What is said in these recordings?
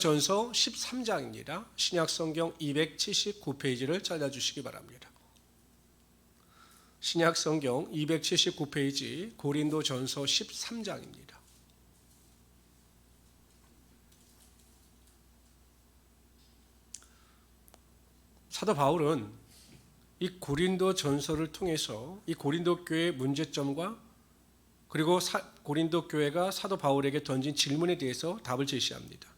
전서 13장입니다. 신약성경 279페이지를 찾아주시기 바랍니다. 신약성경 279페이지 고린도전서 13장입니다. 사도 바울은 이 고린도전서를 통해서 이 고린도 교회의 문제점과 그리고 고린도 교회가 사도 바울에게 던진 질문에 대해서 답을 제시합니다.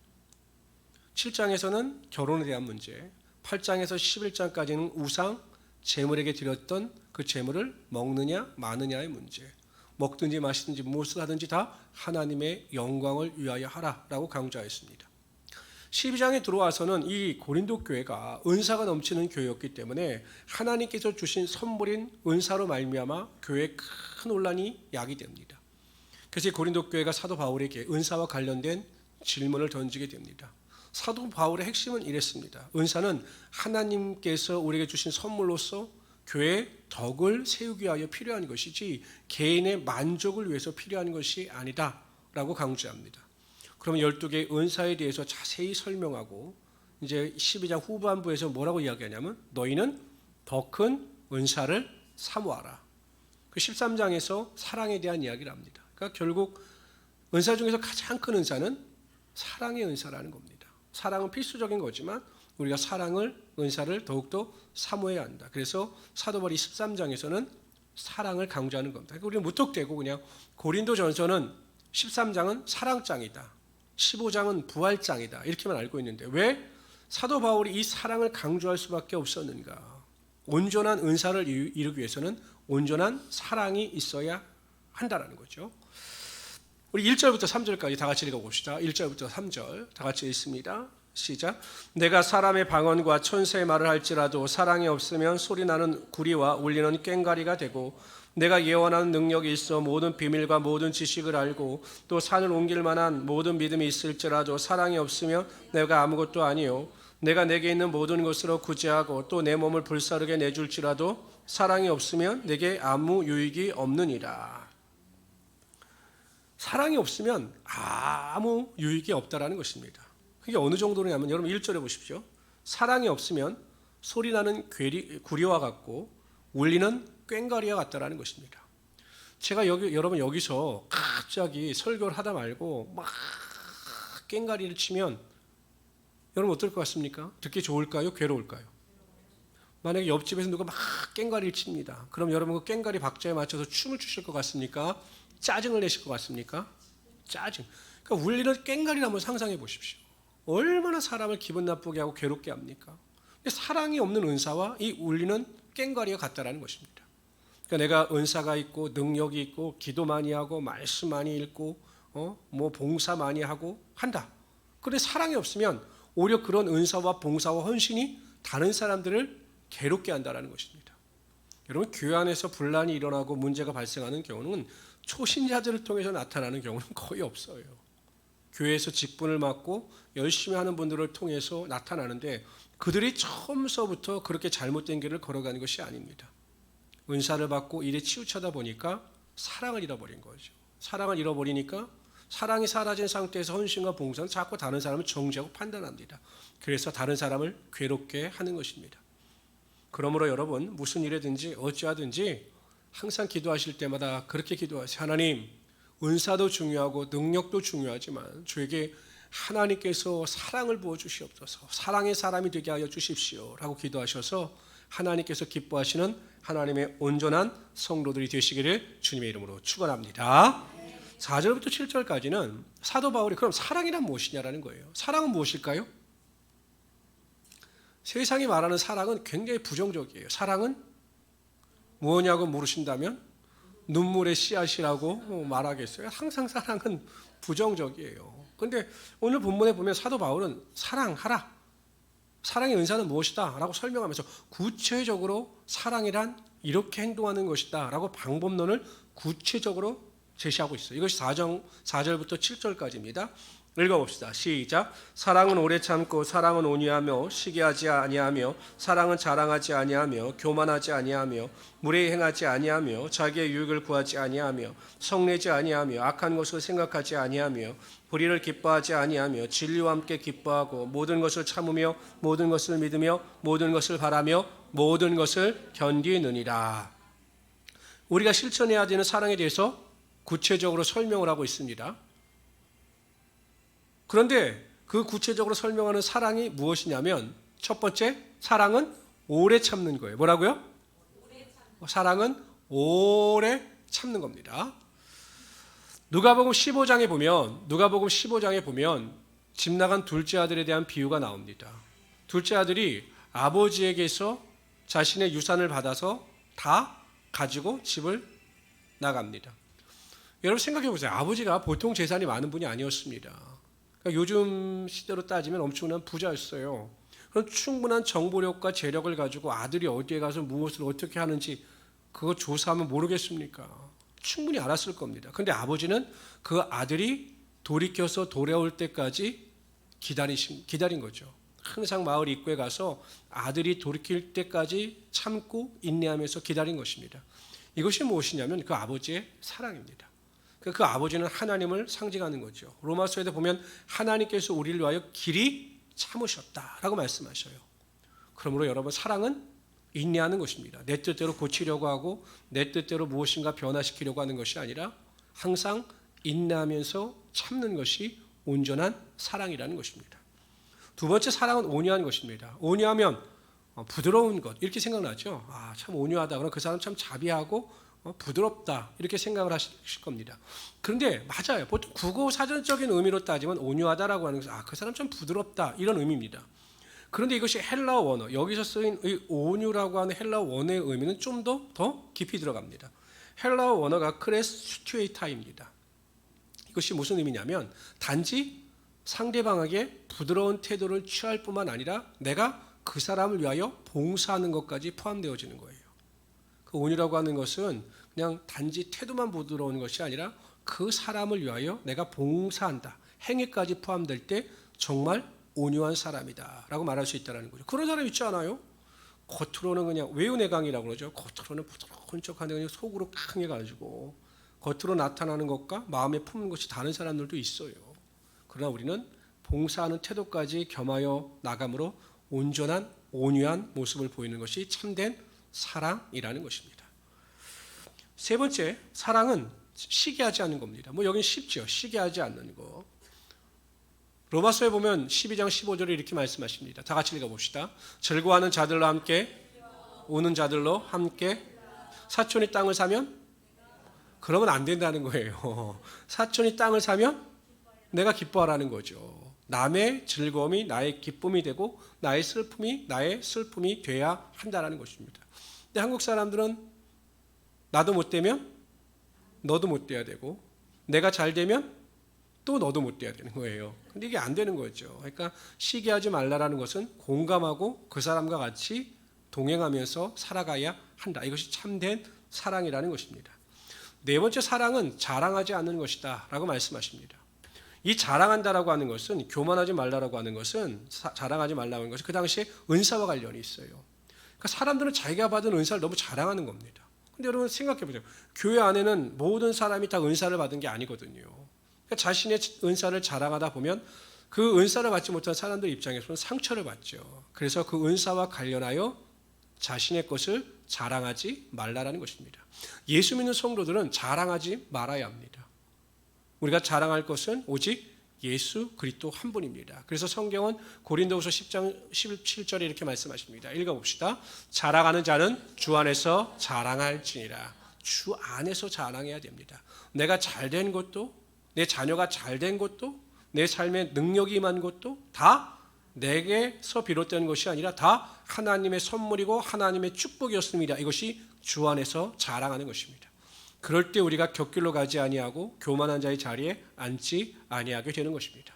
7장에서는 결혼에 대한 문제, 8장에서 11장까지는 우상, 제물에게 드렸던 그 제물을 먹느냐 마느냐의 문제, 먹든지 마시든지 무엇을 하든지 다 하나님의 영광을 위하여 하라라고 강조하였습니다. 12장에 들어와서는 이 고린도 교회가 은사가 넘치는 교회였기 때문에 하나님께서 주신 선물인 은사로 말미암아 교회에 큰 혼란이 야기됩니다. 그래서 이 고린도 교회가 사도 바울에게 은사와 관련된 질문을 던지게 됩니다. 사도 바울의 핵심은 이랬습니다. 은사는 하나님께서 우리에게 주신 선물로서 교회의 덕을 세우기 위하여 필요한 것이지 개인의 만족을 위해서 필요한 것이 아니다 라고 강조합니다. 그러면 12개의 은사에 대해서 자세히 설명하고 이제 12장 후반부에서 뭐라고 이야기하냐면 너희는 더 큰 은사를 사모하라. 그 13장에서 사랑에 대한 이야기를 합니다. 그러니까 결국 은사 중에서 가장 큰 은사는 사랑의 은사라는 겁니다. 사랑은 필수적인 거지만 우리가 은사를 더욱더 사모해야 한다. 그래서 사도 바울이 13장에서는 사랑을 강조하는 겁니다. 그러니까 우리는 무턱대고 그냥 고린도전서는 13장은 사랑장이다, 15장은 부활장이다 이렇게만 알고 있는데 왜 사도 바울이 이 사랑을 강조할 수밖에 없었는가? 온전한 은사를 이루기 위해서는 온전한 사랑이 있어야 한다라는 거죠. 우리 1절부터 3절까지 다 같이 읽어봅시다. 1절부터 3절 다 같이 읽습니다. 시작. 내가 사람의 방언과 천사의 말을 할지라도 사랑이 없으면 소리나는 구리와 울리는 꽹과리가 되고 내가 예언하는 능력이 있어 모든 비밀과 모든 지식을 알고 또 산을 옮길 만한 모든 믿음이 있을지라도 사랑이 없으면 내가 아무것도 아니요 내가 내게 있는 모든 것으로 구제하고 또 내 몸을 불사르게 내줄지라도 사랑이 없으면 내게 아무 유익이 없느니라. 사랑이 없으면 아무 유익이 없다라는 것입니다. 그게 어느 정도냐면 여러분 1절에 보십시오. 사랑이 없으면 소리나는 구리와 같고 울리는 꽹과리와 같다라는 것입니다. 제가 여러분 여기서 갑자기 설교를 하다 말고 막 꽹과리를 치면 여러분 어떨 것 같습니까? 듣기 좋을까요? 괴로울까요? 만약에 옆집에서 누가 막 꽹과리를 칩니다. 그럼 여러분 그 꽹과리 박자에 맞춰서 춤을 추실 것 같습니까? 짜증을 내실 것 같습니까? 짜증. 그러니까 울리는 꽹과리를 한번 상상해 보십시오. 얼마나 사람을 기분 나쁘게 하고 괴롭게 합니까? 사랑이 없는 은사와 이 울리는 꽹과리가 같다라는 것입니다. 그러니까 내가 은사가 있고 능력이 있고 기도 많이 하고 말씀 많이 읽고 봉사 많이 하고 한다. 그런데 사랑이 없으면 오히려 그런 은사와 봉사와 헌신이 다른 사람들을 괴롭게 한다라는 것입니다. 여러분 교회 안에서 분란이 일어나고 문제가 발생하는 경우는 초신자들을 통해서 나타나는 경우는 거의 없어요. 교회에서 직분을 맡고 열심히 하는 분들을 통해서 나타나는데 그들이 처음서부터 그렇게 잘못된 길을 걸어가는 것이 아닙니다. 은사를 받고 일에 치우쳐다 보니까 사랑을 잃어버린 거죠. 사랑을 잃어버리니까 사랑이 사라진 상태에서 헌신과 봉사는 자꾸 다른 사람을 정죄하고 판단합니다. 그래서 다른 사람을 괴롭게 하는 것입니다. 그러므로 여러분 무슨 일이든지 어찌하든지 항상 기도하실 때마다 그렇게 기도하세요. 하나님, 은사도 중요하고 능력도 중요하지만 저에게 하나님께서 사랑을 부어주시옵소서, 사랑의 사람이 되게 하여 주십시오 라고 기도하셔서 하나님께서 기뻐하시는 하나님의 온전한 성도들이 되시기를 주님의 이름으로 축원합니다. 4절부터 7절까지는 사도 바울이 그럼 사랑이란 무엇이냐라는 거예요. 사랑은 무엇일까요? 세상이 말하는 사랑은 굉장히 부정적이에요. 무엇냐고 물으신다면 눈물의 씨앗이라고 말하겠어요. 항상 사랑은 부정적이에요. 그런데 오늘 본문에 보면 사도 바울은 사랑하라, 사랑의 은사는 무엇이다 라고 설명하면서 구체적으로 사랑이란 이렇게 행동하는 것이다 라고 방법론을 구체적으로 제시하고 있어요. 이것이 4절부터 7절까지입니다. 읽어봅시다. 시작. 사랑은 오래 참고 사랑은 온유하며 시기하지 아니하며 사랑은 자랑하지 아니하며 교만하지 아니하며 무례히 행하지 아니하며 자기의 유익을 구하지 아니하며 성내지 아니하며 악한 것을 생각하지 아니하며 불의를 기뻐하지 아니하며 진리와 함께 기뻐하고 모든 것을 참으며 모든 것을 믿으며 모든 것을 바라며 모든 것을 견디느니라. 우리가 실천해야 되는 사랑에 대해서 구체적으로 설명을 하고 있습니다. 그런데 그 구체적으로 설명하는 사랑이 무엇이냐면 첫 번째, 사랑은 오래 참는 거예요. 뭐라고요? 사랑은 오래 참는 겁니다. 누가복음 15장에 보면 집 나간 둘째 아들에 대한 비유가 나옵니다. 둘째 아들이 아버지에게서 자신의 유산을 받아서 다 가지고 집을 나갑니다. 여러분 생각해 보세요. 아버지가 보통 재산이 많은 분이 아니었습니다. 그러니까 요즘 시대로 따지면 엄청난 부자였어요. 그럼 충분한 정보력과 재력을 가지고 아들이 어디에 가서 무엇을 어떻게 하는지 그거 조사하면 모르겠습니까? 충분히 알았을 겁니다. 그런데 아버지는 그 아들이 돌이켜서 돌아올 때까지 기다린 거죠. 항상 마을 입구에 가서 아들이 돌이킬 때까지 참고 인내하면서 기다린 것입니다. 이것이 무엇이냐면 그 아버지의 사랑입니다. 그 아버지는 하나님을 상징하는 거죠. 로마서에도 보면 하나님께서 우리를 위하여 길이 참으셨다라고 말씀하셔요. 그러므로 여러분 사랑은 인내하는 것입니다. 내 뜻대로 고치려고 하고 내 뜻대로 무엇인가 변화시키려고 하는 것이 아니라 항상 인내하면서 참는 것이 온전한 사랑이라는 것입니다. 두 번째, 사랑은 온유한 것입니다. 온유하면 부드러운 것 이렇게 생각나죠. 참 온유하다. 그럼 그 사람 참 자비하고 부드럽다 이렇게 생각을 하실 겁니다. 그런데 맞아요. 보통 국어 사전적인 의미로 따지면 온유하다라고 하는 것은 그 사람 참 부드럽다 이런 의미입니다. 그런데 이것이 헬라어 원어, 여기서 쓰인 이 온유라고 하는 헬라어 원어의 의미는 좀 더 깊이 들어갑니다. 헬라어 원어가 크레스튜에이타입니다. 이것이 무슨 의미냐면 단지 상대방에게 부드러운 태도를 취할 뿐만 아니라 내가 그 사람을 위하여 봉사하는 것까지 포함되어지는 거예요. 그 온유라고 하는 것은 그냥 단지 태도만 부드러운 것이 아니라 그 사람을 위하여 내가 봉사한다. 행위까지 포함될 때 정말 온유한 사람이다 라고 말할 수 있다는 거죠. 그런 사람 있지 않아요? 겉으로는 그냥 외유내강이라고 그러죠. 겉으로는 부드러운 척하는데 그냥 속으로 강해가지고 겉으로 나타나는 것과 마음에 품는 것이 다른 사람들도 있어요. 그러나 우리는 봉사하는 태도까지 겸하여 나감으로 온전한 온유한 모습을 보이는 것이 참된 사랑이라는 것입니다. 세 번째, 사랑은 시기하지 않는 겁니다. 여긴 쉽죠. 시기하지 않는 거. 로마서에 보면 12장 15절에 이렇게 말씀하십니다. 다 같이 읽어봅시다. 즐거워하는 자들로 함께 우는 자들로 함께. 사촌이 땅을 사면 그러면 안 된다는 거예요. 사촌이 땅을 사면 내가 기뻐하라는 거죠. 남의 즐거움이 나의 기쁨이 되고 나의 슬픔이 돼야 한다는 것입니다. 근데 한국 사람들은 나도 못 되면 너도 못 돼야 되고 내가 잘 되면 또 너도 못 돼야 되는 거예요. 근데 이게 안 되는 거죠. 그러니까 시기하지 말라라는 것은 공감하고 그 사람과 같이 동행하면서 살아가야 한다. 이것이 참된 사랑이라는 것입니다. 네 번째, 사랑은 자랑하지 않는 것이다 라고 말씀하십니다. 이 자랑한다라고 하는 것은, 교만하지 말라라고 하는 것은, 자랑하지 말라고 하는 것은 그 당시에 은사와 관련이 있어요. 그러니까 사람들은 자기가 받은 은사를 너무 자랑하는 겁니다. 근데 여러분 생각해 보세요. 교회 안에는 모든 사람이 다 은사를 받은 게 아니거든요. 그러니까 자신의 은사를 자랑하다 보면 그 은사를 받지 못한 사람들 입장에서는 상처를 받죠. 그래서 그 은사와 관련하여 자신의 것을 자랑하지 말라라는 것입니다. 예수 믿는 성도들은 자랑하지 말아야 합니다. 우리가 자랑할 것은 오직 예수 그리스도 한 분입니다. 그래서 성경은 고린도후서 10장 17절에 이렇게 말씀하십니다. 읽어봅시다. 자랑하는 자는 주 안에서 자랑할지니라. 주 안에서 자랑해야 됩니다. 내가 잘된 것도, 내 자녀가 잘된 것도, 내 삶에 능력이 임한 것도 다 내게서 비롯된 것이 아니라 다 하나님의 선물이고 하나님의 축복이었습니다. 이것이 주 안에서 자랑하는 것입니다. 그럴 때 우리가 곁길로 가지 아니하고 교만한 자의 자리에 앉지 아니하게 되는 것입니다.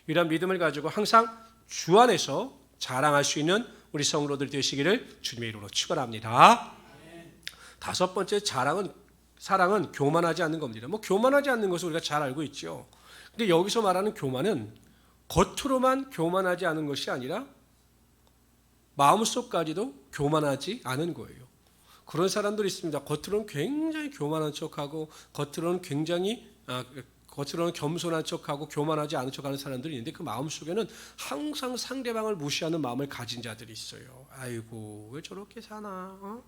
이런 믿음을 가지고 항상 주 안에서 자랑할 수 있는 우리 성도들 되시기를 주님의 이름으로 축원합니다. 다섯 번째, 사랑은 교만하지 않는 겁니다. 교만하지 않는 것을 우리가 잘 알고 있죠. 근데 여기서 말하는 교만은 겉으로만 교만하지 않은 것이 아니라 마음속까지도 교만하지 않은 거예요. 그런 사람들이 있습니다. 겉으로는 굉장히 교만한 척하고 겉으로는 겸손한 척하고 교만하지 않은 척하는 사람들이 있는데 그 마음속에는 항상 상대방을 무시하는 마음을 가진 자들이 있어요. 아이고 왜 저렇게 사나?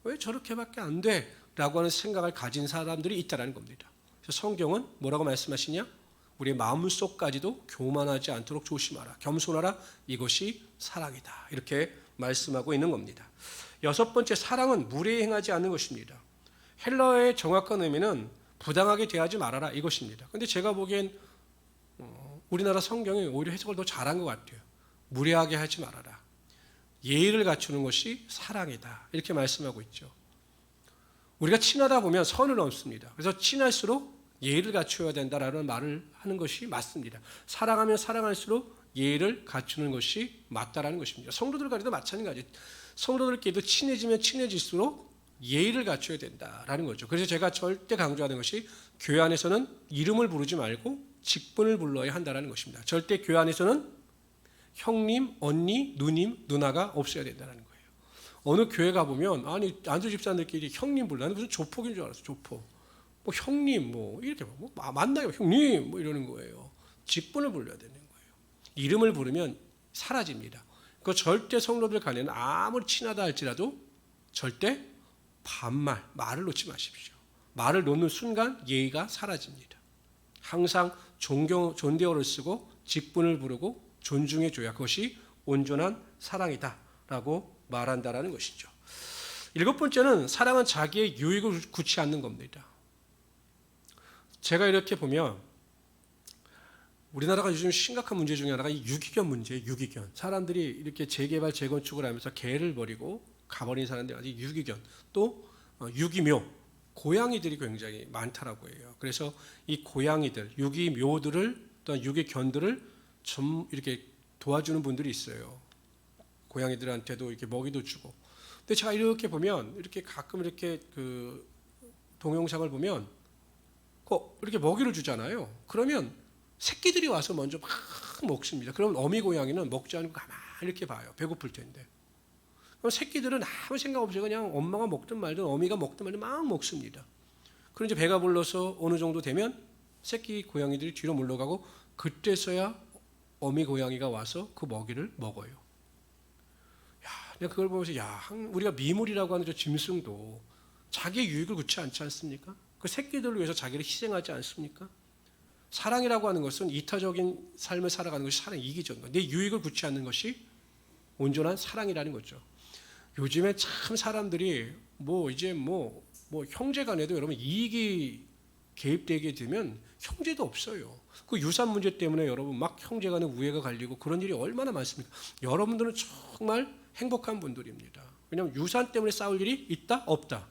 왜 저렇게밖에 안 돼? 라고 하는 생각을 가진 사람들이 있다는 겁니다. 그래서 성경은 뭐라고 말씀하시냐? 우리의 마음속까지도 교만하지 않도록 조심하라. 겸손하라. 이것이 사랑이다. 이렇게 말씀하고 있는 겁니다. 여섯 번째, 사랑은 무례히 행하지 않는 것입니다. 헬라어의 정확한 의미는 부당하게 대하지 말아라 이것입니다. 그런데 제가 보기엔 우리나라 성경이 오히려 해석을 더 잘한 것 같아요. 무례하게 하지 말아라. 예의를 갖추는 것이 사랑이다. 이렇게 말씀하고 있죠. 우리가 친하다 보면 선을 넘습니다. 그래서 친할수록 예의를 갖추어야 된다라는 말을 하는 것이 맞습니다. 사랑하면 사랑할수록 예의를 갖추는 것이 맞다라는 것입니다. 성도들과도 마찬가지. 성도들끼리도 친해지면 친해질수록 예의를 갖춰야 된다라는 거죠. 그래서 제가 절대 강조하는 것이 교회 안에서는 이름을 부르지 말고 직분을 불러야 한다는 것입니다. 절대 교회 안에서는 형님, 언니, 누님, 누나가 없어야 된다는 거예요. 어느 교회 가보면 아니 안수 집사님들끼리 형님 불러. 나는 무슨 조폭인 줄 알았어. 조폭. 뭐 형님 뭐 이렇게 뭐 만나요. 형님 뭐 이러는 거예요. 직분을 불러야 되는 거예요. 이름을 부르면 사라집니다. 그 절대 성도들 간에는 아무리 친하다 할지라도 절대 말을 놓지 마십시오. 말을 놓는 순간 예의가 사라집니다. 항상 존대어를 쓰고 직분을 부르고 존중해줘야 그것이 온전한 사랑이다라고 말한다라는 것이죠. 일곱 번째는 사랑은 자기의 유익을 굳지 않는 겁니다. 제가 이렇게 보면 우리나라가 요즘 심각한 문제 중에 하나가 이 유기견 문제예요. 유기견. 사람들이 이렇게 재개발, 재건축을 하면서 개를 버리고 가버린 사람들이 아직 유기견, 또 유기묘, 고양이들이 굉장히 많다라고 해요. 그래서 이 고양이들, 유기묘들을 또는 유기견들을 좀 이렇게 도와주는 분들이 있어요. 고양이들한테도 이렇게 먹이도 주고. 근데 제가 이렇게 보면 이렇게 가끔 이렇게 그 동영상을 보면 이렇게 먹이를 주잖아요. 그러면 새끼들이 와서 먼저 막 먹습니다. 그럼 어미 고양이는 먹지 않고 가만히 이렇게 봐요. 배고플 텐데. 그럼 새끼들은 아무 생각 없이 그냥 엄마가 먹든 말든 어미가 먹든 말든 막 먹습니다. 그럼 이제 배가 불러서 어느 정도 되면 새끼 고양이들이 뒤로 물러가고 그때서야 어미 고양이가 와서 그 먹이를 먹어요. 내가 그걸 보면서 우리가 미물이라고 하는 저 짐승도 자기의 유익을 굳지 않지 않습니까? 그 새끼들을 위해서 자기를 희생하지 않습니까? 사랑이라고 하는 것은 이타적인 삶을 살아가는 것이 사랑의 이기적인 것. 내 유익을 굳지 않는 것이 온전한 사랑이라는 거죠. 요즘에 참 사람들이 이제 형제간에도 여러분 이익이 개입되게 되면 형제도 없어요. 그 유산 문제 때문에 여러분 막 형제간에 우애가 갈리고 그런 일이 얼마나 많습니까? 여러분들은 정말 행복한 분들입니다. 왜냐하면 유산 때문에 싸울 일이 있다? 없다.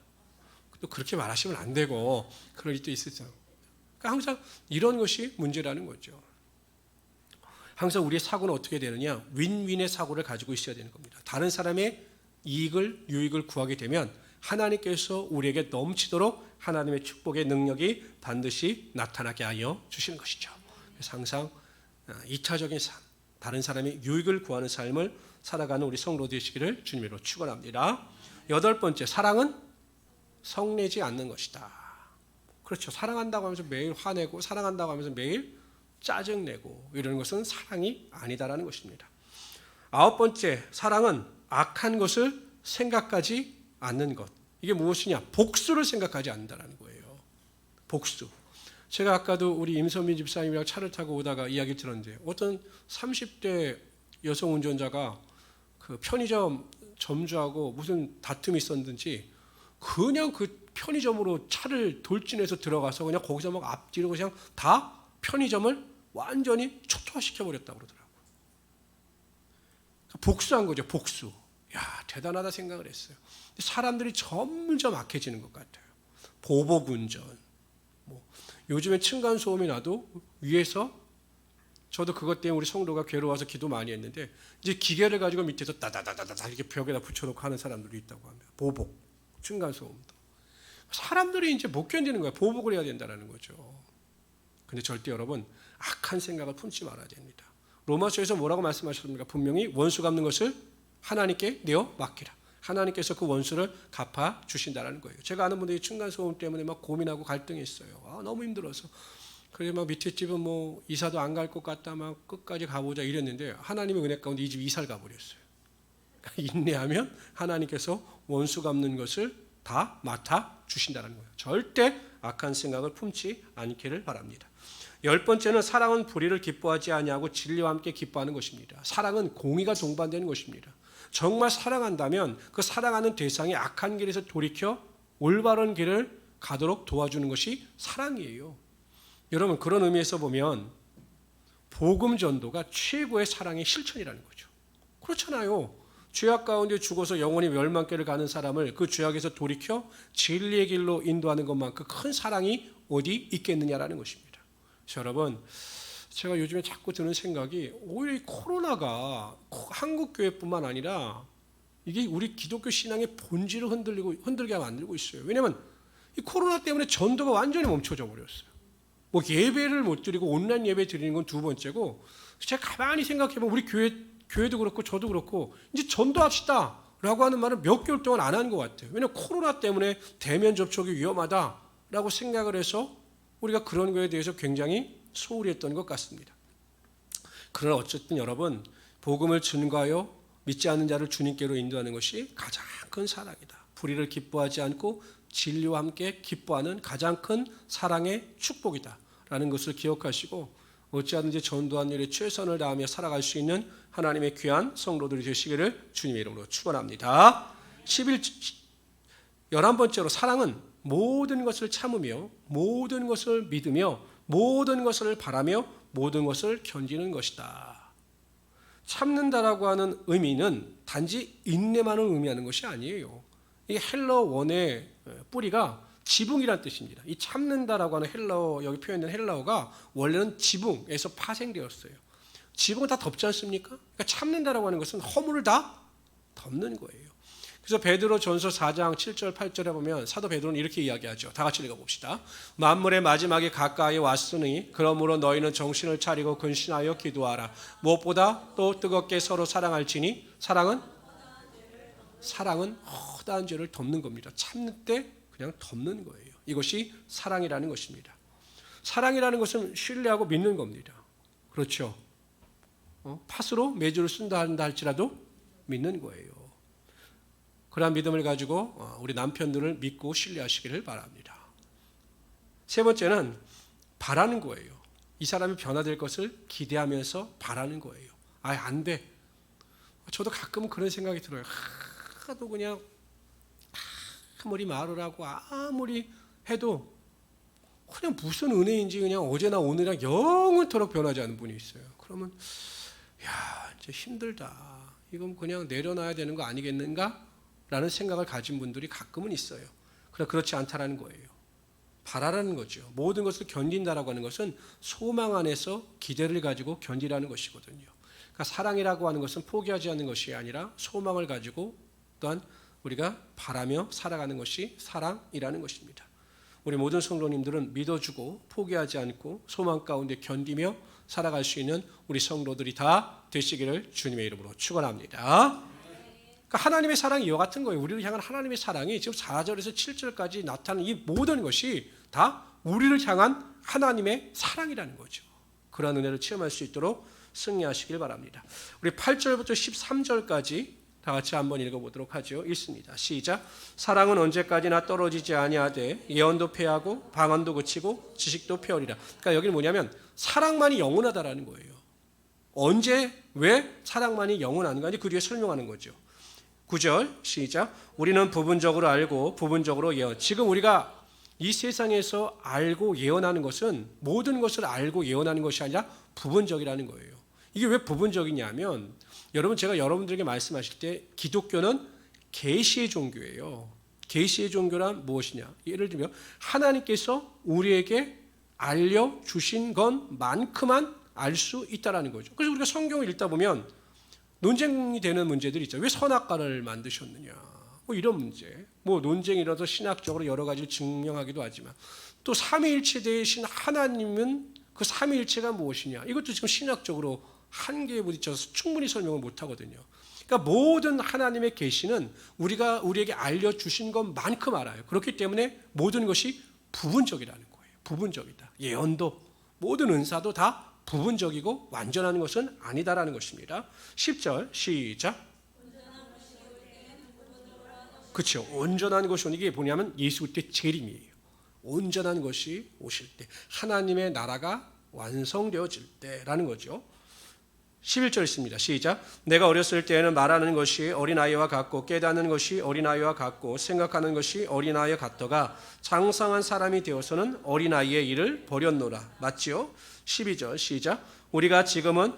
또 그렇게 말하시면 안 되고 그럴 일도 있으죠. 그러니까 항상 이런 것이 문제라는 거죠. 항상 우리의 사고는 어떻게 되느냐? 윈윈의 사고를 가지고 있어야 되는 겁니다. 다른 사람의 유익을 구하게 되면 하나님께서 우리에게 넘치도록 하나님의 축복의 능력이 반드시 나타나게 하여 주시는 것이죠. 그래서 항상 이타적인 삶, 다른 사람의 유익을 구하는 삶을 살아가는 우리 성도 되시기를 주님으로 축원합니다. 여덟 번째, 사랑은 성내지 않는 것이다. 그렇죠. 사랑한다고 하면서 매일 화내고 사랑한다고 하면서 매일 짜증내고 이러는 것은 사랑이 아니다라는 것입니다. 아홉 번째, 사랑은 악한 것을 생각하지 않는 것. 이게 무엇이냐? 복수를 생각하지 않는다는 거예요. 복수. 제가 아까도 우리 임선민 집사님이랑 차를 타고 오다가 이야기 들었는데 어떤 30대 여성 운전자가 그 편의점 점주하고 무슨 다툼이 있었는지 그냥 그 편의점으로 차를 돌진해서 들어가서 그냥 거기서 막 앞뒤로 그냥 다 편의점을 완전히 초토화시켜 버렸다고 그러더라고요. 복수한 거죠. 복수. 대단하다 생각을 했어요. 사람들이 점점 악해지는 것 같아요. 보복운전. 요즘에 층간소음이 나도 위에서 저도 그것 때문에 우리 성도가 괴로워서 기도 많이 했는데 이제 기계를 가지고 밑에서 따다다다다 이렇게 벽에다 붙여놓고 하는 사람들이 있다고 합니다. 보복, 층간소음도. 사람들이 이제 못 견디는 거예요. 보복을 해야 된다는 거죠. 근데 절대 여러분 악한 생각을 품지 말아야 됩니다. 로마서에서 뭐라고 말씀하셨습니까? 분명히 원수 갚는 것을 하나님께 내어 맡기라. 하나님께서 그 원수를 갚아 주신다는 거예요. 제가 아는 분들이 층간소음 때문에 막 고민하고 갈등이 있어요. 너무 힘들어서. 그래서 막 밑에 집은 뭐 이사도 안 갈 것 같다, 막 끝까지 가보자 이랬는데 하나님의 은혜 가운데 이 집 이사를 가버렸어요. 인내하면 하나님께서 원수 갚는 것을 다 맡아 주신다는 거예요. 절대 악한 생각을 품지 않기를 바랍니다. 10번째는 사랑은 불의를 기뻐하지 아니하고 진리와 함께 기뻐하는 것입니다. 사랑은 공의가 동반되는 것입니다. 정말 사랑한다면 그 사랑하는 대상이 악한 길에서 돌이켜 올바른 길을 가도록 도와주는 것이 사랑이에요. 여러분, 그런 의미에서 보면 복음 전도가 최고의 사랑의 실천이라는 거죠. 그렇잖아요. 죄악 가운데 죽어서 영원히 멸망길을 가는 사람을 그 죄악에서 돌이켜 진리의 길로 인도하는 것만큼 큰 사랑이 어디 있겠느냐라는 것입니다. 그래서 여러분, 제가 요즘에 자꾸 드는 생각이 오히려 이 코로나가 한국 교회뿐만 아니라 이게 우리 기독교 신앙의 본질을 흔들게 만들고 있어요. 왜냐하면 이 코로나 때문에 전도가 완전히 멈춰져 버렸어요. 뭐 예배를 못 드리고 온라인 예배 드리는 건 두 번째고, 제가 가만히 생각해보면 우리 교회도 그렇고 저도 그렇고 이제 전도합시다 라고 하는 말은 몇 개월 동안 안 한 것 같아요. 왜냐하면 코로나 때문에 대면 접촉이 위험하다라고 생각을 해서 우리가 그런 거에 대해서 굉장히 소홀히 했던 것 같습니다. 그러나 어쨌든 여러분, 복음을 증거하여 믿지 않는 자를 주님께로 인도하는 것이 가장 큰 사랑이다. 불의를 기뻐하지 않고 진리와 함께 기뻐하는 가장 큰 사랑의 축복이다 라는 것을 기억하시고, 어찌하든지 전도한 일에 최선을 다하며 살아갈 수 있는 하나님의 귀한 성도들이 되시기를 주님의 이름으로 축원합니다. 11번째로 사랑은 모든 것을 참으며 모든 것을 믿으며 모든 것을 바라며 모든 것을 견디는 것이다. 참는다라고 하는 의미는 단지 인내만을 의미하는 것이 아니에요. 이 헬러 원의 뿌리가 지붕이란 뜻입니다. 이 참는다라고 하는 헬러, 여기 표현된 헬러어가 원래는 지붕에서 파생되었어요. 지붕은 다 덮지 않습니까? 그러니까 참는다라고 하는 것은 허물을 다 덮는 거예요. 그래서 베드로전서 4장 7절 8절에 보면 사도 베드로는 이렇게 이야기하죠. 다 같이 읽어봅시다. 만물의 마지막이 가까이 왔으니 그러므로 너희는 정신을 차리고 근신하여 기도하라. 무엇보다 또 뜨겁게 서로 사랑할지니 사랑은 허다한 죄를 덮는 겁니다. 참는 때 그냥 덮는 거예요. 이것이 사랑이라는 것입니다. 사랑이라는 것은 신뢰하고 믿는 겁니다. 그렇죠? 팥으로 메주를 쓴다 한다 할지라도 믿는 거예요. 그러한 믿음을 가지고 우리 남편들을 믿고 신뢰하시기를 바랍니다. 세 번째는 바라는 거예요. 이 사람이 변화될 것을 기대하면서 바라는 거예요. 안 돼. 저도 가끔은 그런 생각이 들어요. 하도 그냥 아무리 말을 하고 아무리 해도 그냥 무슨 은혜인지 그냥 어제나 오늘이랑 영원토록 변하지 않는 분이 있어요. 그러면 이제 힘들다. 이건 그냥 내려놔야 되는 거 아니겠는가? 라는 생각을 가진 분들이 가끔은 있어요. 그러나 그렇지 않다라는 거예요. 바라라는 거죠. 모든 것을 견딘다라고 하는 것은 소망 안에서 기대를 가지고 견디라는 것이거든요. 그러니까 사랑이라고 하는 것은 포기하지 않는 것이 아니라 소망을 가지고 또한 우리가 바라며 살아가는 것이 사랑이라는 것입니다. 우리 모든 성도님들은 믿어주고 포기하지 않고 소망 가운데 견디며 살아갈 수 있는 우리 성도들이 다 되시기를 주님의 이름으로 축원합니다. 그러니까 하나님의 사랑이 이와 같은 거예요. 우리를 향한 하나님의 사랑이 지금 4절에서 7절까지 나타나는 이 모든 것이 다 우리를 향한 하나님의 사랑이라는 거죠. 그러한 은혜를 체험할 수 있도록 승리하시길 바랍니다. 우리 8절부터 13절까지 다 같이 한번 읽어보도록 하죠. 읽습니다. 시작. 사랑은 언제까지나 떨어지지 아니하되 예언도 패하고 방언도 그치고 지식도 폐하리라. 그러니까 여기는 뭐냐면 사랑만이 영원하다라는 거예요. 언제 왜 사랑만이 영원한가? 그 뒤에 설명하는 거죠. 9절 시작. 우리는 부분적으로 알고 부분적으로 예언. 지금 우리가 이 세상에서 알고 예언하는 것은 모든 것을 알고 예언하는 것이 아니라 부분적이라는 거예요. 이게 왜 부분적이냐면 여러분, 제가 여러분들에게 말씀하실 때 기독교는 계시의 종교예요. 계시의 종교란 무엇이냐? 예를 들면 하나님께서 우리에게 알려주신 것만큼만 알 수 있다는 거죠. 그래서 우리가 성경을 읽다 보면 논쟁이 되는 문제들이 있죠. 왜 선악과를 만드셨느냐? 뭐 이런 문제. 뭐 논쟁이 일어나서 신학적으로 여러 가지를 증명하기도 하지만 또 삼위일체 되신 하나님은 그 삼위일체가 무엇이냐? 이것도 지금 신학적으로 한계에 부딪혀서 충분히 설명을 못 하거든요. 그러니까 모든 하나님의 계시는 우리에게 알려주신 것만큼 알아요. 그렇기 때문에 모든 것이 부분적이라는 거예요. 부분적이다. 예언도 모든 은사도 다 부분적이고 완전한 것은 아니다라는 것입니다. 10절 시작. 그렇죠. 온전한 것이 오는 게 뭐냐면 예수 그리스도의 재림이에요. 온전한 것이 오실 때, 하나님의 나라가 완성되어질 때라는 거죠. 11절 있습니다. 시작. 내가 어렸을 때에는 말하는 것이 어린아이와 같고 깨닫는 것이 어린아이와 같고 생각하는 것이 어린아이와 같더가 장성한 사람이 되어서는 어린아이의 일을 버렸노라. 맞지요? 12절 시작. 우리가 지금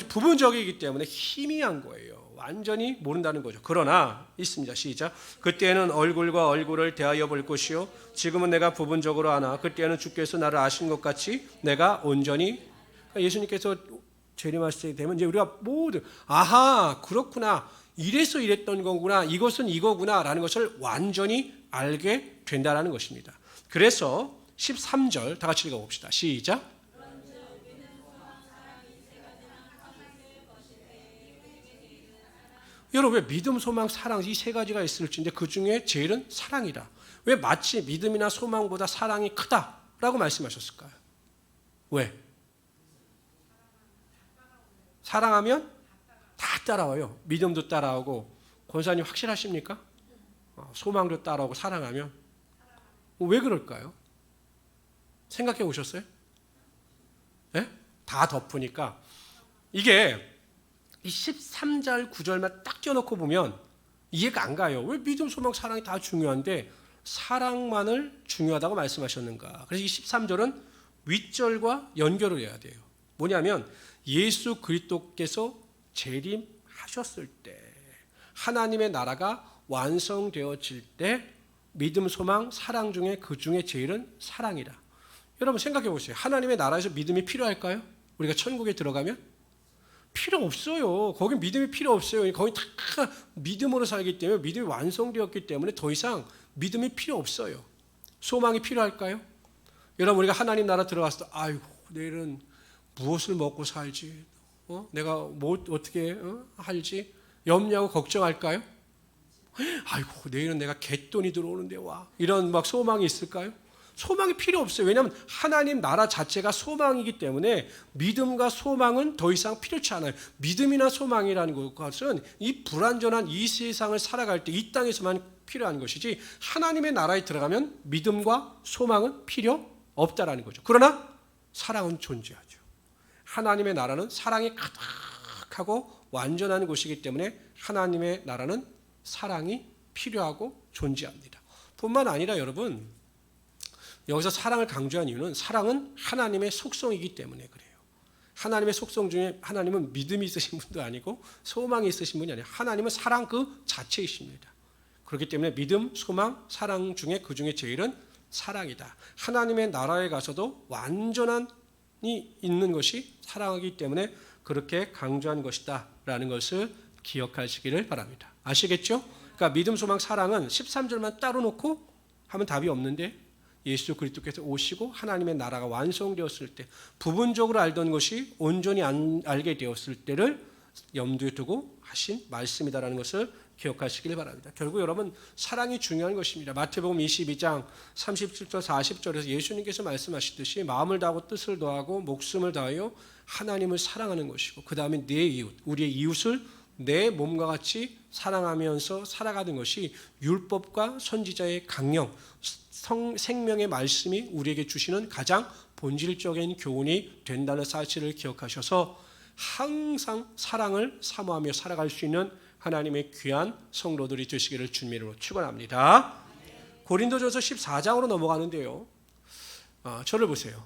부분적이기 때문에 희미한 거예요. 완전히 모른다는 거죠. 그러나 있습니다. 시작. 그때는 얼굴과 얼굴을 대하여 볼 것이요 지금은 내가 부분적으로 아나 그때는 주께서 나를 아신 것 같이 내가 온전히. 예수님께서 재림하실 때 되면 이제 우리가 모두 아하 그렇구나 이래서 이랬던 거구나 이것은 이거구나 라는 것을 완전히 알게 된다는 것입니다. 그래서 13절 다 같이 읽어봅시다. 시작. 여러분 왜 믿음, 소망, 사랑 이 세 가지가 있을지인데 그 중에 제일은 사랑이다. 왜 마치 믿음이나 소망보다 사랑이 크다라고 말씀하셨을까요? 왜? 사랑하면 다 따라와요. 믿음도 따라오고. 권사님 확실하십니까? 소망도 따라오고 사랑하면. 왜 그럴까요? 생각해 보셨어요? 네? 다 덮으니까. 이게 이 13절 9절만 딱 떼어놓고 보면 이해가 안 가요. 왜 믿음, 소망, 사랑이 다 중요한데 사랑만을 중요하다고 말씀하셨는가? 그래서 이 13절은 윗절과 연결을 해야 돼요. 뭐냐면 예수 그리스도께서 재림하셨을 때 하나님의 나라가 완성되어질 때 믿음, 소망, 사랑 중에 그 중에 제일은 사랑이다. 여러분 생각해 보세요. 하나님의 나라에서 믿음이 필요할까요? 우리가 천국에 들어가면? 필요 없어요. 거긴 믿음이 필요 없어요. 거기 다 믿음으로 살기 때문에 믿음이 완성되었기 때문에 더 이상 믿음이 필요 없어요. 소망이 필요할까요? 여러분 우리가 하나님 나라 들어갔을 때 아이고 내일은 무엇을 먹고 살지? 내가 뭐 어떻게 할지 염려하고 걱정할까요? 아이고 내일은 내가 갯돈이 들어오는데 와 이런 막 소망이 있을까요? 소망이 필요 없어요. 왜냐하면 하나님 나라 자체가 소망이기 때문에 믿음과 소망은 더 이상 필요치 않아요. 믿음이나 소망이라는 것은 이 불완전한 이 세상을 살아갈 때 이 땅에서만 필요한 것이지 하나님의 나라에 들어가면 믿음과 소망은 필요 없다라는 거죠. 그러나 사랑은 존재하죠. 하나님의 나라는 사랑이 가득하고 완전한 곳이기 때문에 하나님의 나라는 사랑이 필요하고 존재합니다. 뿐만 아니라 여러분 여기서 사랑을 강조한 이유는 사랑은 하나님의 속성이기 때문에 그래요. 하나님의 속성 중에 하나님은 믿음이 있으신 분도 아니고 소망이 있으신 분이 아니에요. 하나님은 사랑 그 자체이십니다. 그렇기 때문에 믿음, 소망, 사랑 중에 그 중에 제일은 사랑이다. 하나님의 나라에 가서도 완전한 있는 것이 사랑이기 때문에 그렇게 강조한 것이다 라는 것을 기억하시기를 바랍니다. 아시겠죠? 그러니까 믿음, 소망, 사랑은 13절만 따로 놓고 하면 답이 없는데 예수 그리스도께서 오시고 하나님의 나라가 완성되었을 때 부분적으로 알던 것이 온전히 알게 되었을 때를 염두에 두고 하신 말씀이다라는 것을 기억하시길 바랍니다. 결국 여러분 사랑이 중요한 것입니다. 마태복음 22장 37절 40절에서 예수님께서 말씀하시듯이 마음을 다하고 뜻을 다하고 목숨을 다하여 하나님을 사랑하는 것이고 그 다음에 내 이웃, 우리의 이웃을 내 몸과 같이 사랑하면서 살아가는 것이 율법과 선지자의 강령, 생명의 말씀이 우리에게 주시는 가장 본질적인 교훈이 된다는 사실을 기억하셔서 항상 사랑을 사모하며 살아갈 수 있는 하나님의 귀한 성도들이 되시기를 주님으로 축원합니다. 고린도전서 14장으로 넘어가는데요. 저를 보세요.